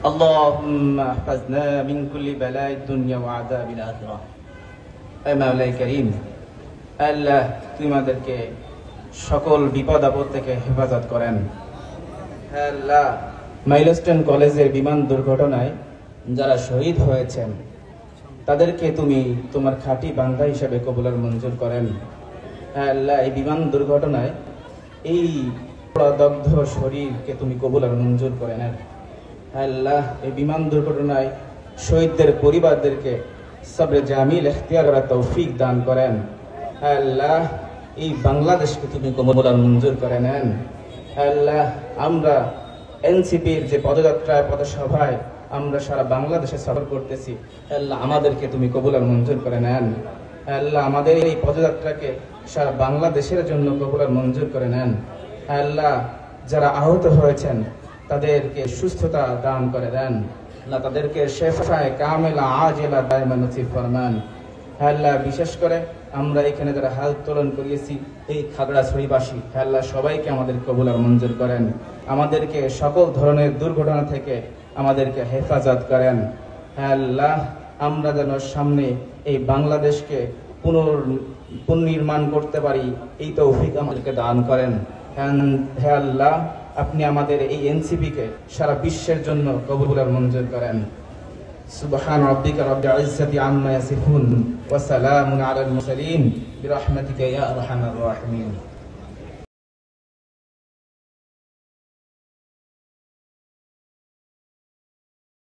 اللهم احفظنا من كل بلاء الدنيا وعذاب الآخرة. اے مولا کریم, আল্লাহ তুমি আমাদেরকে সকল বিপদ আপদ থেকে হেফাজত করেন। আল্লাহ, মাইলস্টোন কলেজের বিমান দুর্ঘটনায় যারা শহীদ হয়েছেন তাদেরকে তুমি তোমার খাঁটি বান্দা হিসেবে কবুল আর মঞ্জুর করেন। আল্লাহ, এই বিমান দুর্ঘটনায় এই দগ্ধ শরীরকে তুমি কবুল আর মঞ্জুর করে নেন। আল্লাহ, এই বিমান দুর্ঘটনায় শহীদদের পরিবারদেরকে সবরে জামিল ইখতিয়ার করার তৌফিক দান করেন। আল্লাহ, এই বাংলাদেশকে তুমি কবুল আর মঞ্জুর করে নেন। আল্লাহ, আমরা এনসিপির যে পদযাত্রায় পদসভায় আমরা সারা বাংলাদেশে সফর করতেছি, আল্লাহ আমাদেরকে তুমি কবুল আর মঞ্জুর করে নেন। আল্লাহ, আমাদের এই পদযাত্রাকে সারা বাংলাদেশের জন্য কবুল আর মঞ্জুর করে নেন। আল্লাহ, যারা আহত হয়েছেন তাদেরকে সুস্থতা দান করে দেন। আল্লাহ, তাদেরকে শেফায়ে কামেলা আজিলা দায়মা নসিব ফরমান। আল্লাহ, বিশেষ করে আমরা এখানে যারা হাল তোলন করিয়েছি এই খাগড়াছড়িবাসী, আল্লাহ সবাইকে আমাদের কবুল আর মঞ্জুর করেন। আমাদেরকে সকল ধরনের দুর্ঘটনা থেকে আমাদেরকে হেফাজত করেন। আল্লাহ, আমরা যেন সামনে এই বাংলাদেশকে পুনর্নির্মাণ করতে পারি, এই তৌফিক আমাদেরকে দান করেন। হে আল্লাহ, আপনি আমাদের এই এনসিপিকে সারা বিশ্বের জন্য কবুল আর মঞ্জুর করেন। সুবহান রাব্বিকা রাব্বিল ইজ্জাতি আম্মা ইয়াসিফুন ওয়া সালামুন আলাল মুরসালিন বিরহমাতিকা ইয়া আরহামার রাহিমিন।